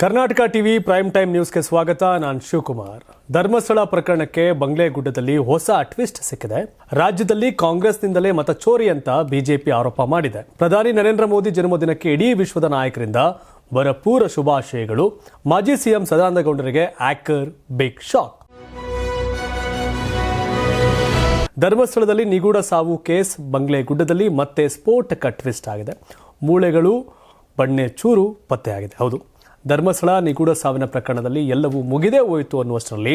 Karnataka TV prime time ನ್ಯೂಸ್ಗೆ ಸ್ವಾಗತ. ನಾನು ಶಿವಕುಮಾರ್. ಧರ್ಮಸ್ಥಳ ಪ್ರಕರಣಕ್ಕೆ ಬಂಗ್ಲೆಗುಡ್ಡದಲ್ಲಿ ಹೊಸ ಟ್ವಿಸ್ಟ್ ಸಿಕ್ಕಿದೆ. ರಾಜ್ಯದಲ್ಲಿ ಕಾಂಗ್ರೆಸ್ನಿಂದಲೇ ಮತ ಚೋರಿ ಅಂತ ಬಿಜೆಪಿ ಆರೋಪ ಮಾಡಿದೆ. ಪ್ರಧಾನಿ ನರೇಂದ್ರ ಮೋದಿ ಜನ್ಮದಿನಕ್ಕೆ ಇಡೀ ವಿಶ್ವದ ನಾಯಕರಿಂದ ಭರಪೂರ ಶುಭಾಶಯಗಳು. ಮಾಜಿ ಸಿಎಂ ಸದಾನಂದ ಗೌಡರಿಗೆ ಆಕರ್ ಬಿಗ್ ಶಾಕ್. ಧರ್ಮಸ್ಥಳದಲ್ಲಿ ನಿಗೂಢ ಸಾವು ಕೇಸ್. ಬಂಗ್ಲೆಗುಡ್ಡದಲ್ಲಿ ಮತ್ತೆ ಸ್ಫೋಟಕ ಟ್ವಿಸ್ಟ್ ಆಗಿದೆ. ಮೂಳೆಗಳು ಬಣ್ಣೆ ಚೂರು ಪತ್ತೆಯಾಗಿದೆ. ಹೌದು, ಧರ್ಮಸ್ಥಳ ನಿಗೂಢ ಸಾವಿನ ಪ್ರಕರಣದಲ್ಲಿ ಎಲ್ಲವೂ ಮುಗಿದೇ ಹೋಯಿತು ಅನ್ನುವಷ್ಟರಲ್ಲಿ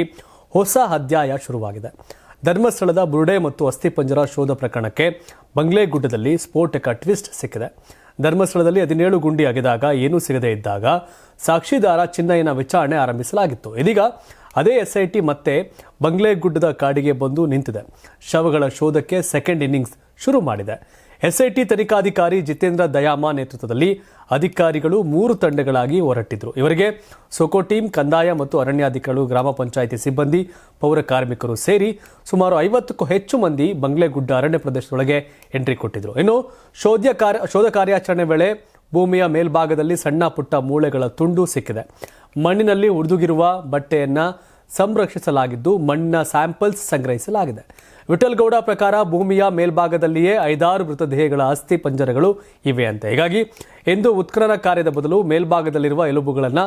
ಹೊಸ ಅಧ್ಯಾಯ ಶುರುವಾಗಿದೆ. ಧರ್ಮಸ್ಥಳದ ಬುರುಡೆ ಮತ್ತು ಅಸ್ಥಿಪಂಜರ ಶೋಧ ಪ್ರಕರಣಕ್ಕೆ ಬಂಗ್ಲೆಗುಡ್ಡದಲ್ಲಿ ಸ್ಫೋಟಕ ಟ್ವಿಸ್ಟ್ ಸಿಕ್ಕಿದೆ. ಧರ್ಮಸ್ಥಳದಲ್ಲಿ 17 ಗುಂಡಿ ಅಗೆದಾಗ ಏನೂ ಸಿಗದೇ ಇದ್ದಾಗ ಸಾಕ್ಷಿದಾರ ಚಿನ್ನಯ್ಯನ ವಿಚಾರಣೆ ಆರಂಭಿಸಲಾಗಿತ್ತು. ಇದೀಗ ಅದೇ ಎಸ್ಐಟಿ ಮತ್ತೆ ಬಂಗ್ಲೆಗುಡ್ಡದ ಕಾಡಿಗೆ ಬಂದು ನಿಂತಿದೆ. ಶವಗಳ ಶೋಧಕ್ಕೆ ಸೆಕೆಂಡ್ ಇನ್ನಿಂಗ್ಸ್ ಶುರು ಮಾಡಿದೆ. ಎಸ್ಐಟಿ ತನಿಖಾಧಿಕಾರಿ ಜಿತೇಂದ್ರ ದಯಾಮ ನೇತೃತ್ವದಲ್ಲಿ ಅಧಿಕಾರಿಗಳು 3 ತಂಡಗಳಾಗಿ ಹೊರಟಿದ್ರು. ಇವರಿಗೆ ಸೊಕೋ ಟೀಮ್, ಕಂದಾಯ ಮತ್ತು ಅರಣ್ಯಾಧಿಕಾರಿಗಳು, ಗ್ರಾಮ ಪಂಚಾಯಿತಿ ಸಿಬ್ಬಂದಿ, ಪೌರ ಕಾರ್ಮಿಕರು ಸೇರಿ ಸುಮಾರು 50ಕ್ಕೂ ಹೆಚ್ಚು ಮಂದಿ ಬಂಗ್ಲೆಗುಡ್ಡ ಅರಣ್ಯ ಪ್ರದೇಶದೊಳಗೆ ಎಂಟ್ರಿ ಕೊಟ್ಟಿದ್ರು. ಇನ್ನು ಶೋಧ ಕಾರ್ಯಾಚರಣೆ ವೇಳೆ ಭೂಮಿಯ ಮೇಲ್ಭಾಗದಲ್ಲಿ ಸಣ್ಣ ಪುಟ್ಟ ಮೂಳೆಗಳ ತುಂಡು ಸಿಕ್ಕಿದೆ. ಮಣ್ಣಿನಲ್ಲಿ ಉಳಿದುಗಿರುವ ಬಟ್ಟೆಯನ್ನ ಸಂರಕ್ಷಿಸಲಾಗಿದ್ದು ಮಣ್ಣಿನ ಸ್ಯಾಂಪಲ್ಸ್ ಸಂಗ್ರಹಿಸಲಾಗಿದೆ. ವಿಠಲ್ ಗೌಡ ಪ್ರಕಾರ ಭೂಮಿಯ ಮೇಲ್ಭಾಗದಲ್ಲಿಯೇ 5-6 ಮೃತದೇಹಗಳ ಅಸ್ಥಿ ಪಂಜರಗಳು ಇವೆ ಅಂತ. ಹೀಗಾಗಿ ಎಂದು ಉತ್ಖನನ ಕಾರ್ಯದ ಬದಲು ಮೇಲ್ಭಾಗದಲ್ಲಿರುವ ಎಲುಬುಗಳನ್ನು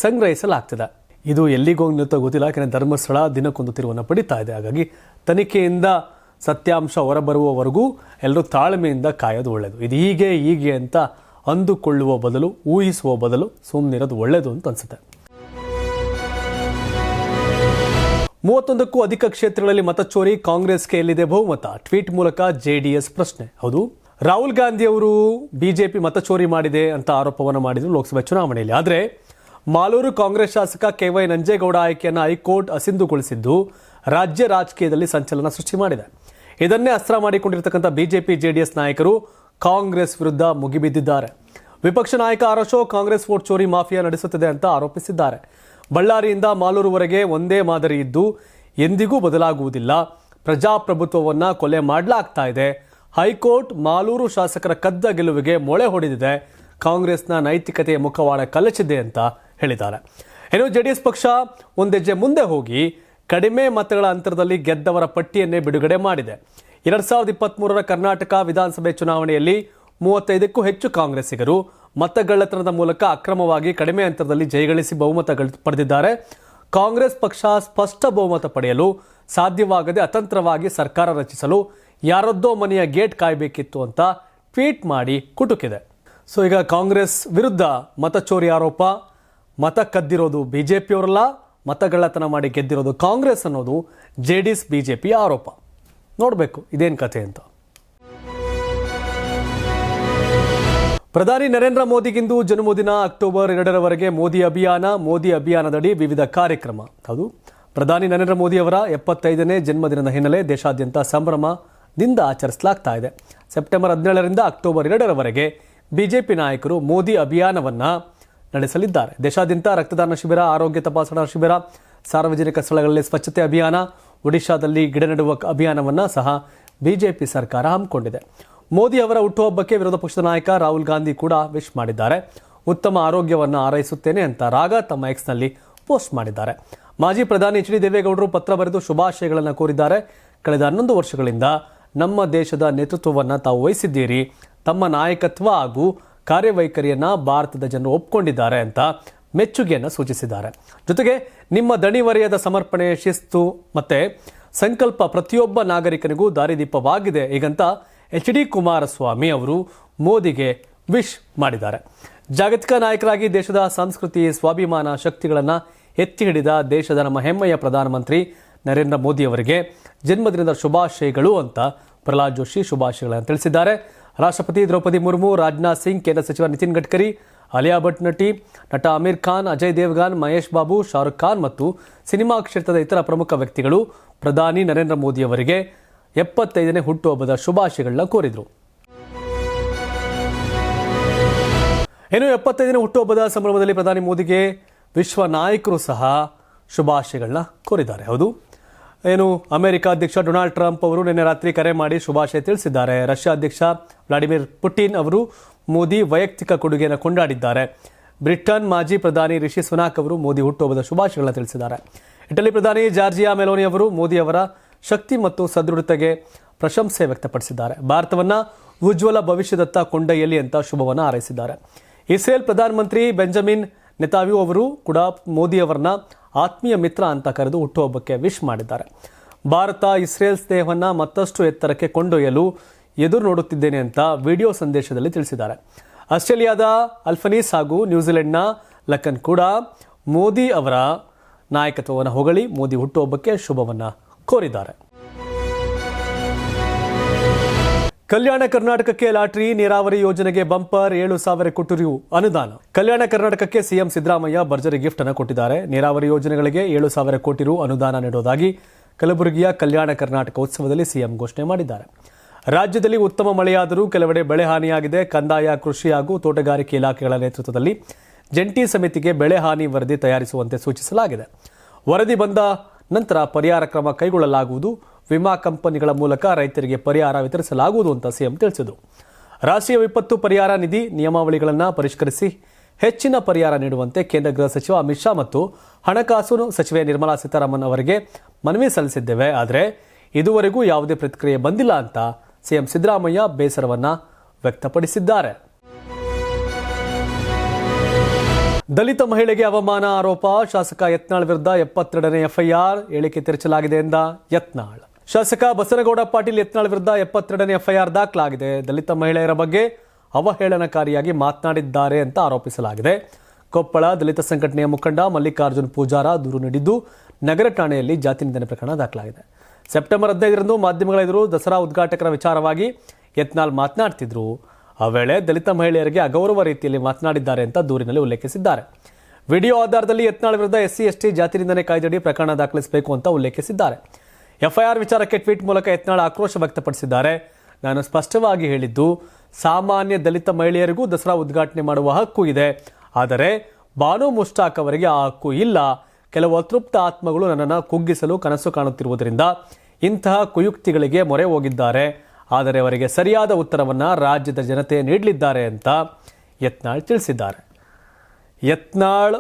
ಸಂಗ್ರಹಿಸಲಾಗ್ತಿದೆ. ಇದು ಎಲ್ಲಿಗೋಗಿ ನಿಂತ ಗೊತ್ತಿಲ್ಲ. ಯಾಕೆಂದರೆ ಧರ್ಮಸ್ಥಳ ದಿನಕ್ಕೊಂದು ತಿರುವನ್ನು ಪಡಿತಾ ಇದೆ. ಹಾಗಾಗಿ ತನಿಖೆಯಿಂದ ಸತ್ಯಾಂಶ ಹೊರಬರುವವರೆಗೂ ಎಲ್ಲರೂ ತಾಳ್ಮೆಯಿಂದ ಕಾಯೋದು ಒಳ್ಳೆಯದು. ಇದು ಹೀಗೆ ಅಂತ ಅಂದುಕೊಳ್ಳುವ ಬದಲು, ಊಹಿಸುವ ಬದಲು ಸುಮ್ಮನಿರೋದು ಒಳ್ಳೆಯದು ಅಂತ ಅನ್ಸುತ್ತೆ. 31ಕ್ಕೂ ಅಧಿಕ ಕ್ಷೇತ್ರಗಳಲ್ಲಿ ಮತಚೋರಿ, ಕಾಂಗ್ರೆಸ್ಗೆ ಎಲ್ಲಿದೆ ಬಹುಮತ? ಟ್ವೀಟ್ ಮೂಲಕ ಜೆಡಿಎಸ್ ಪ್ರಶ್ನೆ. ಹೌದು, ರಾಹುಲ್ ಗಾಂಧಿ ಅವರು ಬಿಜೆಪಿ ಮತಚೋರಿ ಮಾಡಿದೆ ಅಂತ ಆರೋಪವನ್ನು ಮಾಡಿದ್ರು ಲೋಕಸಭೆ ಚುನಾವಣೆಯಲ್ಲಿ. ಆದರೆ ಮಾಲೂರು ಕಾಂಗ್ರೆಸ್ ಶಾಸಕ KY ನಂಜೇಗೌಡ ಆಯ್ಕೆಯನ್ನು ಹೈಕೋರ್ಟ್ ಅಸಿಂಧುಗೊಳಿಸಿದ್ದು ರಾಜ್ಯ ರಾಜಕೀಯದಲ್ಲಿ ಸಂಚಲನ ಸೃಷ್ಟಿ ಮಾಡಿದೆ. ಇದನ್ನೇ ಅಸ್ತ್ರ ಮಾಡಿಕೊಂಡಿರತಕ್ಕಂಥ ಬಿಜೆಪಿ ಜೆಡಿಎಸ್ ನಾಯಕರು ಕಾಂಗ್ರೆಸ್ ವಿರುದ್ಧ ಮುಗಿಬಿದ್ದಿದ್ದಾರೆ. ವಿಪಕ್ಷ ನಾಯಕ ಆರ್ ಅಶೋಕ್ ಕಾಂಗ್ರೆಸ್ ವೋಟ್ ಚೋರಿ ಮಾಫಿಯಾ ನಡೆಸುತ್ತದೆ ಅಂತ ಆರೋಪಿಸಿದ್ದಾರೆ. ಬಳ್ಳಾರಿಯಿಂದ ಮಾಲೂರುವರೆಗೆ ಒಂದೇ ಮಾದರಿ ಇದ್ದು ಎಂದಿಗೂ ಬದಲಾಗುವುದಿಲ್ಲ. ಪ್ರಜಾಪ್ರಭುತ್ವವನ್ನು ಕೊಲೆ ಮಾಡಲಾಗ್ತಾ ಇದೆ. ಹೈಕೋರ್ಟ್ ಮಾಲೂರು ಶಾಸಕರ ಕದ್ದ ಗೆಲುವಿಗೆ ಮೊಳೆ ಹೊಡೆದಿದೆ. ಕಾಂಗ್ರೆಸ್ನ ನೈತಿಕತೆಯ ಮುಖವಾಡ ಕಲಚಿದೆ ಅಂತ ಹೇಳಿದ್ದಾರೆ. ಇನ್ನು ಜೆಡಿಎಸ್ ಪಕ್ಷ ಒಂದೆಜ್ಜೆ ಮುಂದೆ ಹೋಗಿ ಕಡಿಮೆ ಮತಗಳ ಅಂತರದಲ್ಲಿ ಗೆದ್ದವರ ಪಟ್ಟಿಯನ್ನೇ ಬಿಡುಗಡೆ ಮಾಡಿದೆ. 2023ರ ಕರ್ನಾಟಕ ವಿಧಾನಸಭೆ ಚುನಾವಣೆಯಲ್ಲಿ 35ಕ್ಕೂ ಹೆಚ್ಚು ಕಾಂಗ್ರೆಸ್ಸಿಗರು ಮತಗಳ್ಳತನದ ಮೂಲಕ ಅಕ್ರಮವಾಗಿ ಕಡಿಮೆ ಅಂತರದಲ್ಲಿ ಜಯಗಳಿಸಿ ಬಹುಮತ ಪಡೆದಿದ್ದಾರೆ. ಕಾಂಗ್ರೆಸ್ ಪಕ್ಷ ಸ್ಪಷ್ಟ ಬಹುಮತ ಪಡೆಯಲು ಸಾಧ್ಯವಾಗದೆ ಅತಂತ್ರವಾಗಿ ಸರ್ಕಾರ ರಚಿಸಲು ಯಾರದ್ದೋ ಮನೆಯ ಗೇಟ್ ಕಾಯಬೇಕಿತ್ತು ಅಂತ ಟ್ವೀಟ್ ಮಾಡಿ ಕುಟುಕಿದೆ. ಸೊ ಈಗ ಕಾಂಗ್ರೆಸ್ ವಿರುದ್ಧ ಮತಚೋರಿ ಆರೋಪ. ಮತ ಕದ್ದಿರೋದು ಬಿಜೆಪಿಯವರಲ್ಲ, ಮತಗಳ್ಳತನ ಮಾಡಿ ಗೆದ್ದಿರೋದು ಕಾಂಗ್ರೆಸ್ ಅನ್ನೋದು ಜೆಡಿಎಸ್ ಬಿಜೆಪಿ ಆರೋಪ. ನೋಡಬೇಕು ಇದೇನು ಕಥೆ ಅಂತ. ಪ್ರಧಾನಿ ನರೇಂದ್ರ ಮೋದಿಗಿಂದು ಜನ್ಮದಿನ. ಅಕ್ಟೋಬರ್ 2ರವರೆಗೆ ಮೋದಿ ಅಭಿಯಾನದಡಿ ವಿವಿಧ ಕಾರ್ಯಕ್ರಮ. ಹೌದು, ಪ್ರಧಾನಿ ನರೇಂದ್ರ ಮೋದಿ ಅವರ 75ನೇ ಜನ್ಮದಿನದ ಹಿನ್ನೆಲೆ ದೇಶಾದ್ಯಂತ ಸಂಭ್ರಮದಿಂದ ಆಚರಿಸಲಾಗ್ತಾ ಇದೆ. ಸೆಪ್ಟೆಂಬರ್ 17ರಿಂದ ಅಕ್ಟೋಬರ್ 2ರವರೆಗೆ ಬಿಜೆಪಿ ನಾಯಕರು ಮೋದಿ ಅಭಿಯಾನವನ್ನು ನಡೆಸಲಿದ್ದಾರೆ. ದೇಶಾದ್ಯಂತ ರಕ್ತದಾನ ಶಿಬಿರ, ಆರೋಗ್ಯ ತಪಾಸಣಾ ಶಿಬಿರ, ಸಾರ್ವಜನಿಕ ಸ್ಥಳಗಳಲ್ಲಿ ಸ್ವಚ್ಛತೆ ಅಭಿಯಾನ, ಒಡಿಶಾದಲ್ಲಿ ಗಿಡ ನೆಡುವ ಅಭಿಯಾನವನ್ನು ಸಹ ಬಿಜೆಪಿ ಸರ್ಕಾರ ಹಮ್ಮಿಕೊಂಡಿದೆ. ಮೋದಿ ಅವರ ಹುಟ್ಟುಹಬ್ಬಕ್ಕೆ ವಿರೋಧ ಪಕ್ಷದ ನಾಯಕ ರಾಹುಲ್ ಗಾಂಧಿ ಕೂಡ ವಿಶ್ ಮಾಡಿದ್ದಾರೆ. ಉತ್ತಮ ಆರೋಗ್ಯವನ್ನು ಹಾರೈಸುತ್ತೇನೆ ಅಂತ ರಾಗ ತಮ್ಮ ಎಕ್ಸ್ನಲ್ಲಿ ಪೋಸ್ಟ್ ಮಾಡಿದ್ದಾರೆ. ಮಾಜಿ ಪ್ರಧಾನಿ HD ದೇವೇಗೌಡರು ಪತ್ರ ಬರೆದು ಶುಭಾಶಯಗಳನ್ನು ಕೋರಿದ್ದಾರೆ. ಕಳೆದ 11 ವರ್ಷಗಳಿಂದ ನಮ್ಮ ದೇಶದ ನೇತೃತ್ವವನ್ನು ತಾವು ವಹಿಸಿದ್ದೀರಿ. ತಮ್ಮ ನಾಯಕತ್ವ ಹಾಗೂ ಕಾರ್ಯವೈಖರಿಯನ್ನು ಭಾರತದ ಜನರು ಒಪ್ಪಿಕೊಂಡಿದ್ದಾರೆ ಅಂತ ಮೆಚ್ಚುಗೆಯನ್ನು ಸೂಚಿಸಿದ್ದಾರೆ. ಜೊತೆಗೆ ನಿಮ್ಮ ದಣಿವರಿಯದ ಸಮರ್ಪಣೆ, ಶಿಸ್ತು ಮತ್ತು ಸಂಕಲ್ಪ ಪ್ರತಿಯೊಬ್ಬ ನಾಗರಿಕನಿಗೂ ದಾರಿದೀಪವಾಗಿದೆ ಹೀಗಂತ HD ಕುಮಾರಸ್ವಾಮಿ ಅವರು ಮೋದಿಗೆ ವಿಶ್ ಮಾಡಿದ್ದಾರೆ. ಜಾಗತಿಕ ನಾಯಕರಾಗಿ ದೇಶದ ಸಂಸ್ಕೃತಿ, ಸ್ವಾಭಿಮಾನ ಶಕ್ತಿಗಳನ್ನು ಎತ್ತಿ ಹಿಡಿದ ದೇಶದ ನಮ್ಮ ಹೆಮ್ಮೆಯ ಪ್ರಧಾನಮಂತ್ರಿ ನರೇಂದ್ರ ಮೋದಿ ಅವರಿಗೆ ಜನ್ಮದಿನದ ಶುಭಾಶಯಗಳು ಅಂತ ಪ್ರಹ್ಲಾದ್ ಜೋಶಿ ಶುಭಾಶಯಗಳನ್ನು ತಿಳಿಸಿದ್ದಾರೆ. ರಾಷ್ಟ್ರಪತಿ ದ್ರೌಪದಿ ಮುರ್ಮು, ರಾಜನಾಥ್ ಸಿಂಗ್, ಕೇಂದ್ರ ಸಚಿವ ನಿತಿನ್ ಗಡ್ಕರಿ, ಆಲಿಯಾ ಭಟ್ ನಟ ಅಮೀರ್ ಖಾನ್, ಅಜಯ್ ದೇವ್ಗನ್, ಮಹೇಶ್ ಬಾಬು, ಶಾರುಖ್ ಖಾನ್ ಮತ್ತು ಸಿನಿಮಾ ಕ್ಷೇತ್ರದ ಇತರ ಪ್ರಮುಖ ವ್ಯಕ್ತಿಗಳು ಪ್ರಧಾನಿ ನರೇಂದ್ರ ಮೋದಿ ಅವರಿಗೆ 75ನೇ ಹುಟ್ಟುಹಬ್ಬದ ಶುಭಾಶಯಗಳನ್ನ ಕೋರಿದರು. ಇನ್ನು 75ನೇ ಹುಟ್ಟುಹಬ್ಬದ ಸಂಭ್ರಮದಲ್ಲಿ ಪ್ರಧಾನಿ ಮೋದಿಗೆ ವಿಶ್ವ ನಾಯಕರು ಸಹ ಶುಭಾಶಯಗಳನ್ನ ಕೋರಿದ್ದಾರೆ. ಹೌದು, ಏನು ಅಮೆರಿಕ ಅಧ್ಯಕ್ಷ ಡೊನಾಲ್ಡ್ ಟ್ರಂಪ್ ಅವರು ನಿನ್ನೆ ರಾತ್ರಿ ಕರೆ ಮಾಡಿ ಶುಭಾಶಯ ತಿಳಿಸಿದ್ದಾರೆ. ರಷ್ಯಾ ಅಧ್ಯಕ್ಷ ವ್ಲಾಡಿಮಿರ್ ಪುಟಿನ್ ಅವರು ಮೋದಿ ವೈಯಕ್ತಿಕ ಕೊಡುಗೆಯನ್ನು ಕೊಂಡಾಡಿದ್ದಾರೆ. ಬ್ರಿಟನ್ ಮಾಜಿ ಪ್ರಧಾನಿ ರಿಷಿ ಸುನಾಕ್ ಅವರು ಮೋದಿ ಹುಟ್ಟುಹಬ್ಬದ ಶುಭಾಶಯಗಳನ್ನು ತಿಳಿಸಿದ್ದಾರೆ. ಇಟಲಿ ಪ್ರಧಾನಿ ಜಾರ್ಜಿಯಾ ಮೆಲೋನಿ ಅವರು ಮೋದಿ ಅವರ ಶಕ್ತಿ ಮತ್ತು ಸದೃಢತೆಗೆ ಪ್ರಶಂಸೆ ವ್ಯಕ್ತಪಡಿಸಿದ್ದಾರೆ. ಭಾರತವನ್ನ ಉಜ್ವಲ ಭವಿಷ್ಯದತ್ತ ಕೊಂಡೊಯ್ಯಲಿ ಅಂತ ಶುಭವನ್ನು ಹಾರೈಸಿದ್ದಾರೆ. ಇಸ್ರೇಲ್ ಪ್ರಧಾನಮಂತ್ರಿ ಬೆಂಜಮಿನ್ ನೆತಾನ್ಯಾಹು ಅವರು ಕೂಡ ಮೋದಿ ಅವರನ್ನ ಆತ್ಮೀಯ ಮಿತ್ರ ಅಂತ ಕರೆದು ಹುಟ್ಟುಹಬ್ಬಕ್ಕೆ ವಿಶ್ ಮಾಡಿದ್ದಾರೆ. ಭಾರತ ಇಸ್ರೇಲ್ ಸ್ನೇಹವನ್ನು ಮತ್ತಷ್ಟು ಎತ್ತರಕ್ಕೆ ಕೊಂಡೊಯ್ಯಲು ಎದುರು ನೋಡುತ್ತಿದ್ದೇನೆ ಅಂತ ವಿಡಿಯೋ ಸಂದೇಶದಲ್ಲಿ ತಿಳಿಸಿದ್ದಾರೆ. ಆಸ್ಟ್ರೇಲಿಯಾದ ಅಲ್ಫನೀಸ್ ಹಾಗೂ ನ್ಯೂಜಿಲೆಂಡ್ನ ಲಕನ್ ಕೂಡ ಮೋದಿ ಅವರ ನಾಯಕತ್ವವನ್ನು ಹೊಗಳಿ ಮೋದಿ ಹುಟ್ಟುಹಬ್ಬಕ್ಕೆ ಶುಭವನ್ನು ಕೋರಿದ್ದಾರೆ. ಕಲ್ಯಾಣ ಕರ್ನಾಟಕಕ್ಕೆ ಲಾಟರಿ, ನೀರಾವರಿ ಯೋಜನೆಗೆ ಬಂಪರ್ 7,000 ಕೋಟಿ ರು ಅನುದಾನ. ಕಲ್ಯಾಣ ಕರ್ನಾಟಕಕ್ಕೆ ಸಿಎಂ ಸಿದ್ದರಾಮಯ್ಯ ಭರ್ಜರಿ ಗಿಫ್ಟ್ ಅನ್ನು ಕೊಟ್ಟಿದ್ದಾರೆ. ನೀರಾವರಿ ಯೋಜನೆಗಳಿಗೆ 7,000 ಕೋಟಿ ರು ಅನುದಾನ ನೀಡುವುದಾಗಿ ಕಲಬುರಗಿಯ ಕಲ್ಯಾಣ ಕರ್ನಾಟಕ ಉತ್ಸವದಲ್ಲಿ ಸಿಎಂ ಘೋಷಣೆ ಮಾಡಿದ್ದಾರೆ. ರಾಜ್ಯದಲ್ಲಿ ಉತ್ತಮ ಮಳೆಯಾದರೂ ಕೆಲವೆಡೆ ಬೆಳೆ ಹಾನಿಯಾಗಿದೆ. ಕಂದಾಯ, ಕೃಷಿ ಹಾಗೂ ತೋಟಗಾರಿಕೆ ಇಲಾಖೆಗಳ ನೇತೃತ್ವದಲ್ಲಿ ಜಂಟಿ ಸಮಿತಿಗೆ ಬೆಳೆ ಹಾನಿ ವರದಿ ತಯಾರಿಸುವಂತೆ ಸೂಚಿಸಲಾಗಿದೆ. ವರದಿ ಬಂದ ನಂತರ ಪರಿಹಾರ ಕ್ರಮ ಕೈಗೊಳ್ಳಲಾಗುವುದು. ವಿಮಾ ಕಂಪನಿಗಳ ಮೂಲಕ ರೈತರಿಗೆ ಪರಿಹಾರ ವಿತರಿಸಲಾಗುವುದು ಅಂತ ಸಿಎಂ ತಿಳಿಸಿದರು. ರಾಷ್ಟ್ರೀಯ ವಿಪತ್ತು ಪರಿಹಾರ ನಿಧಿ ನಿಯಮಾವಳಿಗಳನ್ನು ಪರಿಷ್ಕರಿಸಿ ಹೆಚ್ಚಿನ ಪರಿಹಾರ ನೀಡುವಂತೆ ಕೇಂದ್ರ ಗೃಹ ಸಚಿವ ಅಮಿತ್ ಶಾ ಮತ್ತು ಹಣಕಾಸು ಸಚಿವೆ ನಿರ್ಮಲಾ ಸೀತಾರಾಮನ್ ಅವರಿಗೆ ಮನವಿ ಸಲ್ಲಿಸಿದ್ದೇವೆ. ಆದರೆ ಇದುವರೆಗೂ ಯಾವುದೇ ಪ್ರತಿಕ್ರಿಯೆ ಬಂದಿಲ್ಲ ಅಂತ ಸಿಎಂ ಸಿದ್ದರಾಮಯ್ಯ ಬೇಸರವನ್ನ ವ್ಯಕ್ತಪಡಿಸಿದ್ದಾರೆ. ದಲಿತ ಮಹಿಳೆಗೆ ಅವಮಾನ ಆರೋಪ. ಶಾಸಕ ಯತ್ನಾಳ್ ವಿರುದ್ಧ 72ನೇ ಎಫ್ಐಆರ್. ಹೇಳಿಕೆ ತಿರುಚಲಾಗಿದೆ ಎಂದ ಯತ್ನಾಳ್. ಶಾಸಕ ಬಸನಗೌಡ ಪಾಟೀಲ್ ಯತ್ನಾಳ್ ವಿರುದ್ಧ 72ನೇ ಎಫ್ಐಆರ್ ದಾಖಲಾಗಿದೆ. ದಲಿತ ಮಹಿಳೆಯರ ಬಗ್ಗೆ ಅವಹೇಳನಕಾರಿಯಾಗಿ ಮಾತನಾಡಿದ್ದಾರೆ ಅಂತ ಆರೋಪಿಸಲಾಗಿದೆ. ಕೊಪ್ಪಳ ದಲಿತ ಸಂಘಟನೆಯ ಮುಖಂಡ ಮಲ್ಲಿಕಾರ್ಜುನ್ ಪೂಜಾರ ದೂರು ನೀಡಿದ್ದು ನಗರ ಠಾಣೆಯಲ್ಲಿ ಜಾತಿ ನಿಂದನೆ ಪ್ರಕರಣ ದಾಖಲಾಗಿದೆ. ಸೆಪ್ಟೆಂಬರ್ 15ರಂದು ಮಾಧ್ಯಮಗಳ ಎದುರು ದಸರಾ ಉದ್ಘಾಟಕರ ವಿಚಾರವಾಗಿ ಯತ್ನಾಳ್ ಮಾತನಾಡ್ತಿದ್ರು. ಆ ವೇಳೆ ದಲಿತ ಮಹಿಳೆಯರಿಗೆ ಅಗೌರವ ರೀತಿಯಲ್ಲಿ ಮಾತನಾಡಿದ್ದಾರೆ ಅಂತ ದೂರಿನಲ್ಲಿ ಉಲ್ಲೇಖಿಸಿದ್ದಾರೆ. ವಿಡಿಯೋ ಆಧಾರದಲ್ಲಿ ಯತ್ನಾಳ್ ವಿರುದ್ಧ SC/ST ಜಾತಿ ನಿಂದನೆ ಕಾಯ್ದೆಯಡಿ ಪ್ರಕರಣ ದಾಖಲಿಸಬೇಕು ಅಂತ ಉಲ್ಲೇಖಿಸಿದ್ದಾರೆ. ಎಫ್ಐಆರ್ ವಿಚಾರಕ್ಕೆ ಟ್ವೀಟ್ ಮೂಲಕ ಯತ್ನಾಳ್ ಆಕ್ರೋಶ ವ್ಯಕ್ತಪಡಿಸಿದ್ದಾರೆ. ನಾನು ಸ್ಪಷ್ಟವಾಗಿ ಹೇಳಿದ್ದು, ಸಾಮಾನ್ಯ ದಲಿತ ಮಹಿಳೆಯರಿಗೂ ದಸರಾ ಉದ್ಘಾಟನೆ ಮಾಡುವ ಹಕ್ಕು ಇದೆ. ಆದರೆ ಬಾನು ಮುಷ್ತಾಕ್ ಅವರಿಗೆ ಆ ಹಕ್ಕು ಇಲ್ಲ. ಕೆಲವು ಅತೃಪ್ತ ಆತ್ಮಗಳು ನನ್ನನ್ನು ಕುಗ್ಗಿಸಲು ಕನಸು ಕಾಣುತ್ತಿರುವುದರಿಂದ ಇಂತಹ ಕುಯುಕ್ತಿಗಳಿಗೆ ಮೊರೆ ಹೋಗಿದ್ದಾರೆ. ಆದರೆ ಅವರಿಗೆ ಸರಿಯಾದ ಉತ್ತರವನ್ನು ರಾಜ್ಯದ ಜನತೆ ನೀಡಲಿದ್ದಾರೆ ಅಂತ ಯತ್ನಾಳ್ ತಿಳಿಸಿದ್ದಾರೆ. ಯತ್ನಾಳ್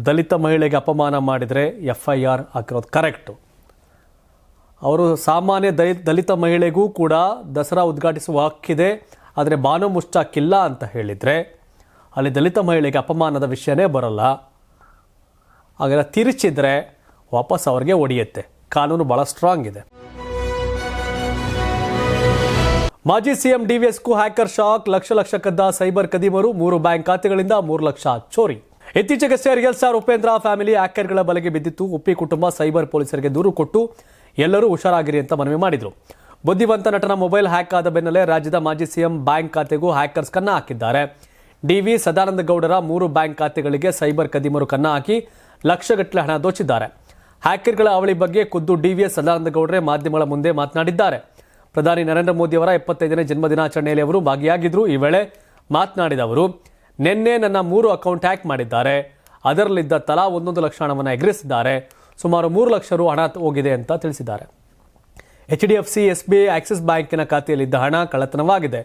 ದಲಿತ ಮಹಿಳೆಗೆ ಅಪಮಾನ ಮಾಡಿದರೆ FIR ಹಾಕಿರೋದು ಕರೆಕ್ಟು. ಅವರು ಸಾಮಾನ್ಯ ದಲಿತ ಮಹಿಳೆಗೂ ಕೂಡ ದಸರಾ ಉದ್ಘಾಟಿಸುವ ಹಕ್ಕಿದೆ, ಆದರೆ ಬಾನು ಮುಷ್ತಾಕ್ ಇಲ್ಲ ಅಂತ ಹೇಳಿದರೆ ಅಲ್ಲಿ ದಲಿತ ಮಹಿಳೆಗೆ ಅಪಮಾನದ ವಿಷಯನೇ ಬರಲ್ಲ. ಹಾಗೆಲ್ಲ ತಿರುಚಿದ್ರೆ ವಾಪಸ್ ಅವ್ರಿಗೆ ಒಡೆಯುತ್ತೆ. ಕಾನೂನು ಬಹಳ ಸ್ಟ್ರಾಂಗ್ ಇದೆ. ಮಾಜಿ ಸಿಎಂ DVSಗೂ ಹ್ಯಾಕರ್ ಶಾಕ್. ಲಕ್ಷ ಕದ್ದ ಸೈಬರ್ ಕದೀಮರು. 3 ಬ್ಯಾಂಕ್ ಖಾತೆಗಳಿಂದ 3 ಲಕ್ಷ ಚೋರಿ. ಇತ್ತೀಚೆಗಷ್ಟೇ ರಿಯಲ್ ಸ್ಟಾರ್ ಉಪೇಂದ್ರ ಫ್ಯಾಮಿಲಿ ಹ್ಯಾಕರ್ಗಳ ಬಲೆಗೆ ಬಿದ್ದಿತ್ತು. ಉಪ್ಪಿ ಕುಟುಂಬ ಸೈಬರ್ ಪೊಲೀಸರಿಗೆ ದೂರು ಕೊಟ್ಟು ಎಲ್ಲರೂ ಹುಷಾರಾಗಿರಿ ಅಂತ ಮನವಿ ಮಾಡಿದ್ರು. ಬುದ್ಧಿವಂತ ನಟನ ಮೊಬೈಲ್ ಹ್ಯಾಕ್ ಆದ ಬೆನ್ನಲ್ಲೇ ರಾಜ್ಯದ ಮಾಜಿ ಸಿಎಂ ಬ್ಯಾಂಕ್ ಖಾತೆಗೂ ಹ್ಯಾಕರ್ಸ್ ಕನ್ನ ಹಾಕಿದ್ದಾರೆ. DV ಸದಾನಂದ ಗೌಡರ 3 ಬ್ಯಾಂಕ್ ಖಾತೆಗಳಿಗೆ ಸೈಬರ್ ಕದೀಮರು ಕನ್ನ ಹಾಕಿ ಲಕ್ಷಗಟ್ಟಲೆ ಹಣ ದೋಚಿದ್ದಾರೆ. ಹ್ಯಾಕರ್ಗಳ ಅವಳಿ ಬಗ್ಗೆ ಖುದ್ದು DVS ಸದಾನಂದ ಗೌಡರೇ ಮಾಧ್ಯಮಗಳ ಮುಂದೆ ಮಾತನಾಡಿದ್ದಾರೆ. ಪ್ರಧಾನಿ ನರೇಂದ್ರ ಮೋದಿ ಅವರ 75ನೇ ಜನ್ಮದಿನಾಚರಣೆಯಲ್ಲಿ ಅವರು ಭಾಗಿಯಾಗಿದ್ದರು. ಈ ವೇಳೆ ಮಾತನಾಡಿದ ಅವರು, ನಿನ್ನೆ ನನ್ನ 3 ಅಕೌಂಟ್ ಹ್ಯಾಕ್ ಮಾಡಿದ್ದಾರೆ. ಅದರಲ್ಲಿದ್ದ ತಲಾ 1 ಲಕ್ಷ ಹಣವನ್ನು ಎಗರಿಸಿದ್ದಾರೆ. ಸುಮಾರು 3 ಲಕ್ಷ ರು ಹಣ ಹೋಗಿದೆ ಅಂತ ತಿಳಿಸಿದ್ದಾರೆ. HDFC, SBI, ಆಕ್ಸಿಸ್ ಬ್ಯಾಂಕಿನ ಖಾತೆಯಲ್ಲಿದ್ದ ಹಣ ಕಳ್ಳತನವಾಗಿದೆ.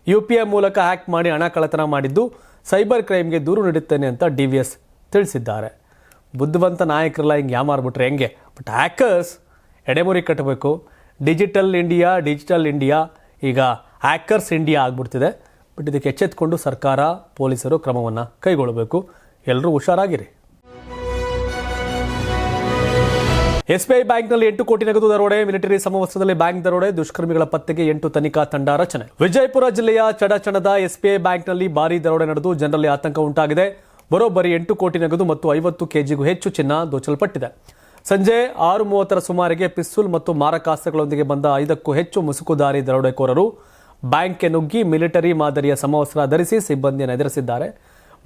UPI ಮೂಲಕ ಹ್ಯಾಕ್ ಮಾಡಿ ಹಣ ಕಳ್ಳತನ ಮಾಡಿದ್ದು ಸೈಬರ್ ಕ್ರೈಮ್ಗೆ ದೂರು ನೀಡುತ್ತೇನೆ ಅಂತ DVS ತಿಳಿಸಿದ್ದಾರೆ. ಬುದ್ಧಿವಂತ ನಾಯಕರೆಲ್ಲ ಹಿಂಗೆ ಯಾಮಾರ್ಬಿಟ್ರೆ ಹೆಂಗೆ? ಬಟ್ ಹ್ಯಾಕರ್ಸ್ ಎಡೆಮುರಿ ಕಟ್ಟಬೇಕು. ಡಿಜಿಟಲ್ ಇಂಡಿಯಾ ಈಗ ಹ್ಯಾಕರ್ಸ್ ಇಂಡಿಯಾ ಆಗ್ಬಿಡ್ತಿದೆ. ಬಟ್ ಇದಕ್ಕೆ ಎಚ್ಚೆತ್ತುಕೊಂಡು ಸರ್ಕಾರ, ಪೊಲೀಸರು ಕ್ರಮವನ್ನು ಕೈಗೊಳ್ಳಬೇಕು. ಎಲ್ಲರೂ ಹುಷಾರಾಗಿರಿ. SBI ಬ್ಯಾಂಕ್ನಲ್ಲಿ 8 ಕೋಟಿ ನಗದು ದರೋಡೆ. ಮಿಲಿಟರಿ ಸಮವಸ್ತ್ರದಲ್ಲಿ ಬ್ಯಾಂಕ್ ದರೋಡೆ. ದುಷ್ಕರ್ಮಿಗಳ ಪತ್ತೆಗೆ 8 ತನಿಖಾ ತಂಡ ರಚನೆ. ವಿಜಯಪುರ ಜಿಲ್ಲೆಯ ಚಡಚಣದ SBI ಬ್ಯಾಂಕ್ನಲ್ಲಿ ಭಾರೀ ದರೋಡೆ ನಡೆದು ಜನರಲ್ಲಿ ಆತಂಕ ಉಂಟಾಗಿದೆ. ಬರೋಬ್ಬರಿ 8 ಕೋಟಿ ನಗದು ಮತ್ತು 50 ಕೆಜಿಗೂ ಹೆಚ್ಚು ಚಿನ್ನ ದೋಚಲ್ಪಟ್ಟಿದೆ. ಸಂಜೆ 6:30 ಸುಮಾರಿಗೆ ಪಿಸ್ತೂಲ್ ಮತ್ತು ಮಾರಕಾಸ್ತ್ರಗಳೊಂದಿಗೆ ಬಂದ 5ಕ್ಕೂ ಹೆಚ್ಚು ಮುಸುಕುದಾರಿ ದರೋಡೆಕೋರರು ಬ್ಯಾಂಕ್ಗೆ ನುಗ್ಗಿ ಮಿಲಿಟರಿ ಮಾದರಿಯ ಸಮವಸ್ತ್ರ ಧರಿಸಿ ಸಿಬ್ಬಂದಿಯನ್ನು ಎದುರಿಸಿದ್ದಾರೆ.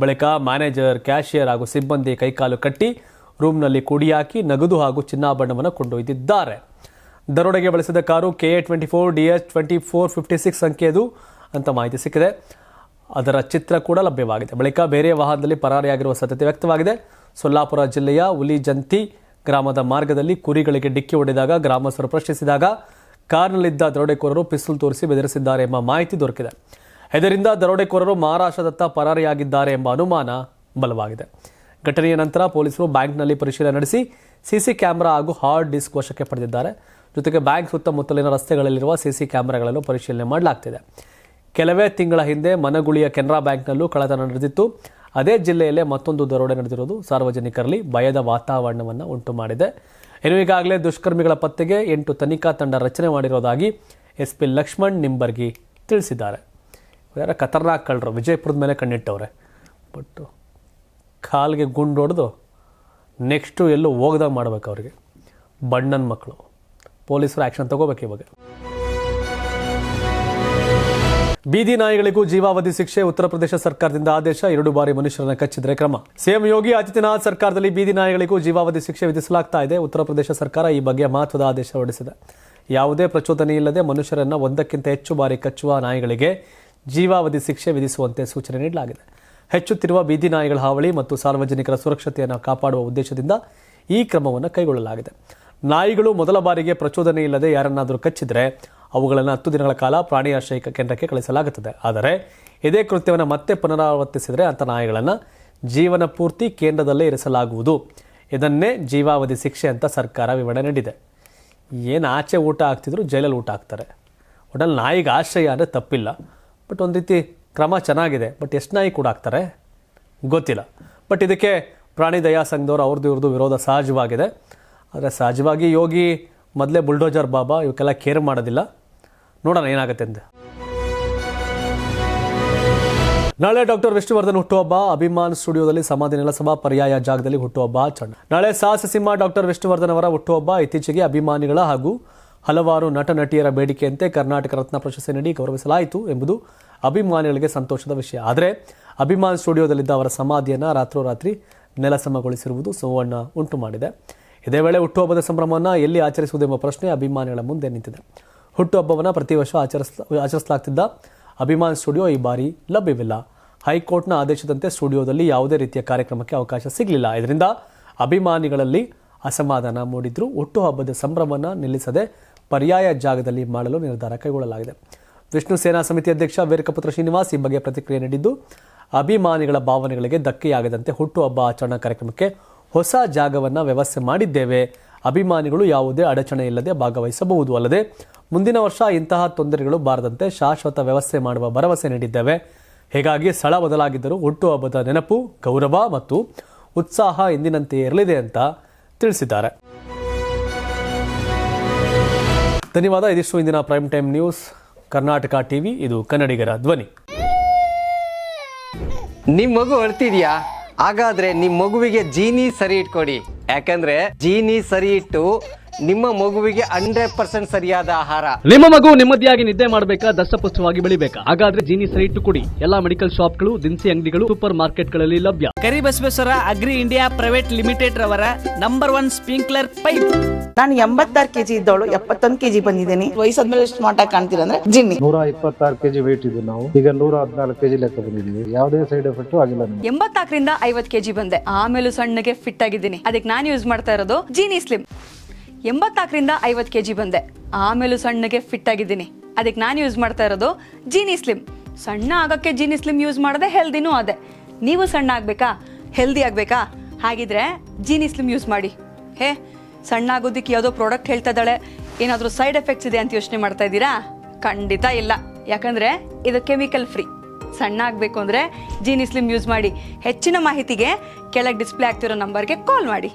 ಬಳಿಕ ಮ್ಯಾನೇಜರ್, ಕ್ಯಾಶಿಯರ್ ಹಾಗೂ ಸಿಬ್ಬಂದಿ ಕೈಕಾಲು ಕಟ್ಟಿ ರೂಮ್ನಲ್ಲಿ ಕುಡಿಯಾಕಿ ನಗದು ಹಾಗೂ ಚಿನ್ನಾಭರಣವನ್ನು ಕೊಂಡೊಯ್ದಿದ್ದಾರೆ. ದರೋಡೆಗೆ ಬಳಸಿದ ಕಾರು KA24 DS 2456 ಸಂಖ್ಯೆಯದು ಅಂತ ಮಾಹಿತಿ ಸಿಕ್ಕಿದೆ. ಅದರ ಚಿತ್ರ ಕೂಡ ಲಭ್ಯವಾಗಿದೆ. ಬಳಿಕ ಬೇರೆ ವಾಹನದಲ್ಲಿ ಪರಾರಿಯಾಗಿರುವ ಸಾಧ್ಯತೆ ವ್ಯಕ್ತವಾಗಿದೆ. ಸೊಲ್ಲಾಪುರ ಜಿಲ್ಲೆಯ ಉಲಿಜಂತಿ ಗ್ರಾಮದ ಮಾರ್ಗದಲ್ಲಿ ಕುರಿಗಳಿಗೆ ಡಿಕ್ಕಿ ಹೊಡೆದಾಗ ಗ್ರಾಮಸ್ಥರು ಪ್ರಶ್ನಿಸಿದಾಗ ಕಾರ್ನಲ್ಲಿದ್ದ ದರೋಡೆಕೋರರು ಪಿಸ್ತೂಲ್ ತೋರಿಸಿ ಬೆದರಿಸಿದ್ದಾರೆ ಎಂಬ ಮಾಹಿತಿ ದೊರಕಿದೆ. ಇದರಿಂದ ದರೋಡೆಕೋರರು ಮಹಾರಾಷ್ಟ್ರದತ್ತ ಪರಾರಿಯಾಗಿದ್ದಾರೆ ಎಂಬ ಅನುಮಾನ ಬಲವಾಗಿದೆ. ಘಟನೆಯ ನಂತರ ಪೊಲೀಸರು ಬ್ಯಾಂಕ್ನಲ್ಲಿ ಪರಿಶೀಲನೆ ನಡೆಸಿ ಸಿಸಿ ಕ್ಯಾಮೆರಾ ಹಾಗೂ ಹಾರ್ಡ್ ಡಿಸ್ಕ್ ವಶಕ್ಕೆ ಪಡೆದಿದ್ದಾರೆ. ಜೊತೆಗೆ ಬ್ಯಾಂಕ್ ಸುತ್ತಮುತ್ತಲಿನ ರಸ್ತೆಗಳಲ್ಲಿರುವ ಸಿಸಿ ಕ್ಯಾಮೆರಾಗಳನ್ನು ಪರಿಶೀಲನೆ ಮಾಡಲಾಗ್ತಿದೆ. ಕೆಲವೇ ತಿಂಗಳ ಹಿಂದೆ ಮನಗುಳಿಯ ಕೆನರಾ ಬ್ಯಾಂಕ್ನಲ್ಲೂ ಕಳ್ಳತನ ನಡೆದಿತ್ತು. ಅದೇ ಜಿಲ್ಲೆಯಲ್ಲೇ ಮತ್ತೊಂದು ದರೋಡೆ ನಡೆದಿರುವುದು ಸಾರ್ವಜನಿಕರಲ್ಲಿ ಭಯದ ವಾತಾವರಣವನ್ನು ಉಂಟು ಮಾಡಿದೆ. ಇನ್ನು ಈಗಾಗಲೇ ದುಷ್ಕರ್ಮಿಗಳ ಪತ್ತೆಗೆ 8 ತನಿಖಾ ತಂಡ ರಚನೆ ಮಾಡಿರೋದಾಗಿ SP ಲಕ್ಷ್ಮಣ್ ನಿಂಬರ್ಗಿ ತಿಳಿಸಿದ್ದಾರೆ. ಯಾರ ಖತರ್ನಾಕ್ ಕಳ್ಳರು ವಿಜಯಪುರದ ಮೇಲೆ ಕಣ್ಣಿಟ್ಟವ್ರೆ. ಬಟ್ ಕಾಲಿಗೆ ಗುಂಡು ಹೊಡೆದು ನೆಕ್ಸ್ಟು ಎಲ್ಲೂ ಹೋಗ್ದಾಗ ಮಾಡ್ಬೇಕು ಅವರಿಗೆ. ಬಣ್ಣನ ಮಕ್ಕಳು. ಪೊಲೀಸರು ಆ್ಯಕ್ಷನ್ ತಗೋಬೇಕು ಇವಾಗ. ಬೀದಿ ನಾಯಿಗಳಿಗೂ ಜೀವಾವಧಿ ಶಿಕ್ಷೆ. ಉತ್ತರ ಪ್ರದೇಶ ಸರ್ಕಾರದಿಂದ ಆದೇಶ. 2 ಬಾರಿ ಮನುಷ್ಯರನ್ನ ಕಚ್ಚಿದ್ರೆ ಕ್ರಮ. ಸಿಎಂ ಯೋಗಿ ಆದಿತ್ಯನಾಥ್ ಸರ್ಕಾರದಲ್ಲಿ ಬೀದಿ ನಾಯಿಗಳಿಗೂ ಜೀವಾವಧಿ ಶಿಕ್ಷೆ ವಿಧಿಸಲಾಗ್ತಾ ಇದೆ. ಉತ್ತರ ಪ್ರದೇಶ ಸರ್ಕಾರ ಈ ಬಗ್ಗೆ ಮಹತ್ವದ ಆದೇಶ ಹೊರಡಿಸಿದೆ. ಯಾವುದೇ ಪ್ರಚೋದನೆ ಇಲ್ಲದೆ ಮನುಷ್ಯರನ್ನ ಒಂದಕ್ಕಿಂತ ಹೆಚ್ಚು ಬಾರಿ ಕಚ್ಚುವ ನಾಯಿಗಳಿಗೆ ಜೀವಾವಧಿ ಶಿಕ್ಷೆ ವಿಧಿಸುವಂತೆ ಸೂಚನೆ ನೀಡಲಾಗಿದೆ. ಹೆಚ್ಚುತ್ತಿರುವ ಬೀದಿ ನಾಯಿಗಳ ಹಾವಳಿ ಮತ್ತು ಸಾರ್ವಜನಿಕರ ಸುರಕ್ಷತೆಯನ್ನು ಕಾಪಾಡುವ ಉದ್ದೇಶದಿಂದ ಈ ಕ್ರಮವನ್ನು ಕೈಗೊಳ್ಳಲಾಗಿದೆ. ನಾಯಿಗಳು ಮೊದಲ ಬಾರಿಗೆ ಪ್ರಚೋದನೆ ಇಲ್ಲದೆ ಯಾರನ್ನಾದರೂ ಕಚ್ಚಿದರೆ ಅವುಗಳನ್ನು 10 ದಿನಗಳ ಕಾಲ ಪ್ರಾಣಿ ಆಶ್ರಯ ಕೇಂದ್ರಕ್ಕೆ ಕಳಿಸಲಾಗುತ್ತದೆ. ಆದರೆ ಇದೇ ಕೃತ್ಯವನ್ನು ಮತ್ತೆ ಪುನರಾವರ್ತಿಸಿದರೆ ಅಂಥ ನಾಯಿಗಳನ್ನು ಜೀವನ ಪೂರ್ತಿ ಕೇಂದ್ರದಲ್ಲೇ ಇರಿಸಲಾಗುವುದು. ಇದನ್ನೇ ಜೀವಾವಧಿ ಶಿಕ್ಷೆ ಅಂತ ಸರ್ಕಾರ ವಿವರಣೆ ನೀಡಿದೆ. ಏನು ಆಚೆ ಊಟ ಹಾಕ್ತಿದ್ರು ಜೈಲಲ್ಲಿ ಊಟ ಹಾಕ್ತಾರೆ. ಒಟ್ಟಲ್ಲಿ ನಾಯಿಗೆ ಆಶ್ರಯ ಅಂದರೆ ತಪ್ಪಿಲ್ಲ. ಬಟ್ ಒಂದು ರೀತಿ ಕ್ರಮ ಚೆನ್ನಾಗಿದೆ. ಬಟ್ ಎಷ್ಟು ನಾಯಿ ಕೂಡ ಹಾಕ್ತಾರೆ ಗೊತ್ತಿಲ್ಲ. ಬಟ್ ಇದಕ್ಕೆ ಪ್ರಾಣಿ ದಯಾ ಸಂಘದವರು ಅವ್ರದ್ದು ವಿರೋಧ ಸಹಜವಾಗಿದೆ. ಆದರೆ ಸಹಜವಾಗಿ ಯೋಗಿ ಮೊದಲೇ ಬುಲ್ಡೋಜರ್ ಬಾಬಾ ಇವಕ್ಕೆಲ್ಲ ಕೇರ್ ಮಾಡೋದಿಲ್ಲ. ನೋಡೋಣ ಏನಾಗುತ್ತೆ ಅಂತ. ನಾಳೆ ಡಾಕ್ಟರ್ ವಿಷ್ಣುವರ್ಧನ್ ಹುಟ್ಟುಹಬ್ಬ. ಅಭಿಮಾನ್ ಸ್ಟುಡಿಯೋದಲ್ಲಿ ಸಮಾಧಿ ನೆಲಸಭಾ ಪರ್ಯಾಯ ಜಾಗದಲ್ಲಿ ಹುಟ್ಟುಹಬ್ಬ ಆಚರಣೆ. ನಾಳೆ ಸಾಹಸ ಸಿಂಹ ಡಾಕ್ಟರ್ ವಿಷ್ಣುವರ್ಧನ್ ಅವರ ಹುಟ್ಟುಹಬ್ಬ. ಇತ್ತೀಚೆಗೆ ಅಭಿಮಾನಿಗಳ ಹಾಗೂ ಹಲವಾರು ನಟ ನಟಿಯರ ಬೇಡಿಕೆಯಂತೆ ಕರ್ನಾಟಕ ರತ್ನ ಪ್ರಶಸ್ತಿ ನೀಡಿ ಗೌರವಿಸಲಾಯಿತು ಎಂಬುದು ಅಭಿಮಾನಿಗಳಿಗೆ ಸಂತೋಷದ ವಿಷಯ. ಆದರೆ ಅಭಿಮಾನ್ ಸ್ಟುಡಿಯೋದಲ್ಲಿದ್ದ ಅವರ ಸಮಾಧಿಯನ್ನು ರಾತ್ರೋರಾತ್ರಿ ನೆಲಸಮಗೊಳಿಸಿರುವುದು ನೋವನ್ನು ಉಂಟು ಮಾಡಿದೆ. ಇದೇ ವೇಳೆ ಹುಟ್ಟುಹಬ್ಬದ ಸಂಭ್ರಮವನ್ನು ಎಲ್ಲಿ ಆಚರಿಸುವುದೆಂಬ ಪ್ರಶ್ನೆ ಅಭಿಮಾನಿಗಳ ಮುಂದೆ ನಿಂತಿದೆ. ಹುಟ್ಟುಹಬ್ಬವನ್ನು ಪ್ರತಿ ವರ್ಷ ಆಚರಿಸಲಾಗ್ತಿದ್ದ ಅಭಿಮಾನ್ ಸ್ಟುಡಿಯೋ ಈ ಬಾರಿ ಲಭ್ಯವಿಲ್ಲ. ಹೈಕೋರ್ಟ್ನ ಆದೇಶದಂತೆ ಸ್ಟುಡಿಯೋದಲ್ಲಿ ಯಾವುದೇ ರೀತಿಯ ಕಾರ್ಯಕ್ರಮಕ್ಕೆ ಅವಕಾಶ ಸಿಗಲಿಲ್ಲ. ಇದರಿಂದ ಅಭಿಮಾನಿಗಳಲ್ಲಿ ಅಸಮಾಧಾನ ಮೂಡಿದ್ರು. ಹುಟ್ಟುಹಬ್ಬದ ಸಂಭ್ರಮವನ್ನು ನಿಲ್ಲಿಸದೆ ಪರ್ಯಾಯ ಜಾಗದಲ್ಲಿ ಮಾಡಲು ನಿರ್ಧಾರ ಕೈಗೊಳ್ಳಲಾಗಿದೆ. ವಿಷ್ಣು ಸೇನಾ ಸಮಿತಿ ಅಧ್ಯಕ್ಷ ವೇರಕಪುತ್ರ ಶ್ರೀನಿವಾಸ್ ಈ ಬಗ್ಗೆ ಪ್ರತಿಕ್ರಿಯೆ ನೀಡಿದ್ದು, ಅಭಿಮಾನಿಗಳ ಭಾವನೆಗಳಿಗೆ ಧಕ್ಕೆಯಾಗದಂತೆ ಹುಟ್ಟುಹಬ್ಬ ಆಚರಣಾ ಕಾರ್ಯಕ್ರಮಕ್ಕೆ ಹೊಸ ಜಾಗವನ್ನು ವ್ಯವಸ್ಥೆ ಮಾಡಿದ್ದೇವೆ. ಅಭಿಮಾನಿಗಳು ಯಾವುದೇ ಅಡಚಣೆ ಇಲ್ಲದೆ ಭಾಗವಹಿಸಬಹುದು. ಅಲ್ಲದೆ ಮುಂದಿನ ವರ್ಷ ಇಂತಹ ತೊಂದರೆಗಳು ಬಾರದಂತೆ ಶಾಶ್ವತ ವ್ಯವಸ್ಥೆ ಮಾಡುವ ಭರವಸೆ ನೀಡಿದ್ದೇವೆ. ಹೀಗಾಗಿ ಸ್ಥಳ ಬದಲಾಗಿದ್ದರೂ ಹುಟ್ಟುಹಬ್ಬದ ನೆನಪು, ಗೌರವ ಮತ್ತು ಉತ್ಸಾಹ ಎಂದಿನಂತೆಯೇ ಇರಲಿದೆ ಅಂತ ತಿಳಿಸಿದ್ದಾರೆ. ಧನ್ಯವಾದ. ಇದಿಷ್ಟು ಇಂದಿನ prime time news. Karnataka TV, ಇದು ಕನ್ನಡಿಗರ ಧ್ವನಿ. ನಿಮ್ಮ ಮಗು ಅಳ್ತಿದ್ಯಾ? ಹಾಗಾದ್ರೆ ನಿಮ್ಮ ಮಗುವಿಗೆ ಜೀನಿ ಸರಿ ಇಟ್ಕೊಡಿ. ಯಾಕಂದ್ರೆ ಜೀನಿ ಸರಿ ಇಟ್ಟು ನಿಮ್ಮ ಮಗುವಿಗೆ 100% ಸರಿಯಾದ ಆಹಾರ. ನಿಮ್ಮ ಮಗು ನೆಮ್ಮದಿಯಾಗಿ ನಿದ್ದೆ ಮಾಡಬೇಕಾ, ದಷ್ಟಪುಷ್ಟವಾಗಿ ಬೆಳಿಬೇಕಾ? ಹಾಗಾದ್ರೆ ಜೀನಿ ಸರಿ ಇಟ್ಟು ಕೊಡಿ. ಎಲ್ಲಾ ಮೆಡಿಕಲ್ ಶಾಪ್ಗಳು, ದಿನಸಿ ಅಂಗಡಿಗಳು, ಸೂಪರ್ ಮಾರ್ಕೆಟ್ಗಳಲ್ಲಿ ಲಭ್ಯ. Karibasaveshwara agri India private limited ರವರ ನಂಬರ್ 1 ಸ್ಪ್ರಿಂಕ್ಲರ್ ಪೈಪ್. ನಾನು 86 kg ಇದ್ದವಳು 71 kg ಬಂದಿದ್ದೀನಿ. ವಯಸ್ಸಾದ್ಮೇಲೆ ಸ್ಮಾರ್ಟ್ ಆಗಿ ಕಾಣ್ತೀರಾ ಅಂದ್ರೆ ಜಿನ್ನಿ. 126 kg ವೇಟ್ ಇದ್ದು ನಾವು ಈಗ 114 kg ಲೆಕ್ಕ ಬಂದಿದ್ದೀವಿ. ಯಾವುದೇ ಸೈಡ್ ಎಫೆಕ್ಟ್ ಆಗಿಲ್ಲ. 84 ರಿಂದ 50 kg ಬಂದೆ. ಆಮೇಲೆ ಸಣ್ಣಗೆ ಫಿಟ್ ಆಗಿದ್ದೀನಿ. ಅದಕ್ಕೆ ನಾನು ಯೂಸ್ ಮಾಡ್ತಾ ಇರೋದು ಜೀನಿ ಸ್ಲಿಮ್. 84 ರಿಂದ 50 kg ಬಂದೆ. ಆಮೇಲೆ ಸಣ್ಣಗೆ ಫಿಟ್ ಆಗಿದ್ದೀನಿ. ಅದಕ್ಕೆ ನಾನು ಯೂಸ್ ಮಾಡ್ತಾ ಇರೋದು ಜೀನಿ ಸ್ಲಿಮ್. ಸಣ್ಣ ಆಗಕ್ಕೆ ಜೀನಿ ಸ್ಲಿಮ್ ಯೂಸ್ ಮಾಡದೆ ಹೆಲ್ದಿನೂ ಅದೇ. ನೀವು ಸಣ್ಣ ಆಗ್ಬೇಕಾ, ಹೆಲ್ದಿ ಆಗ್ಬೇಕಾ? ಹಾಗಿದ್ರೆ ಜೀನಿ ಸ್ಲಿಮ್ ಯೂಸ್ ಮಾಡಿ. ಸಣ್ಣ ಆಗೋದಕ್ಕೆ ಯಾವುದೋ ಪ್ರಾಡಕ್ಟ್ ಹೇಳ್ತಾ ಇದ್ದಾಳೆ, ಏನಾದರೂ ಸೈಡ್ ಎಫೆಕ್ಟ್ಸ್ ಇದೆ ಅಂತ ಯೋಚನೆ ಮಾಡ್ತಾ ಇದ್ದೀರಾ? ಖಂಡಿತ ಇಲ್ಲ. ಯಾಕಂದ್ರೆ ಇದು ಕೆಮಿಕಲ್ ಫ್ರೀ. ಸಣ್ಣ ಆಗಬೇಕು ಅಂದರೆ ಜೀನಿ ಸ್ಲಿಮ್ ಯೂಸ್ ಮಾಡಿ. ಹೆಚ್ಚಿನ ಮಾಹಿತಿಗೆ ಕೆಳಗೆ ಡಿಸ್ಪ್ಲೇ ಆಗ್ತಿರೋ ನಂಬರ್ಗೆ ಕಾಲ್ ಮಾಡಿ.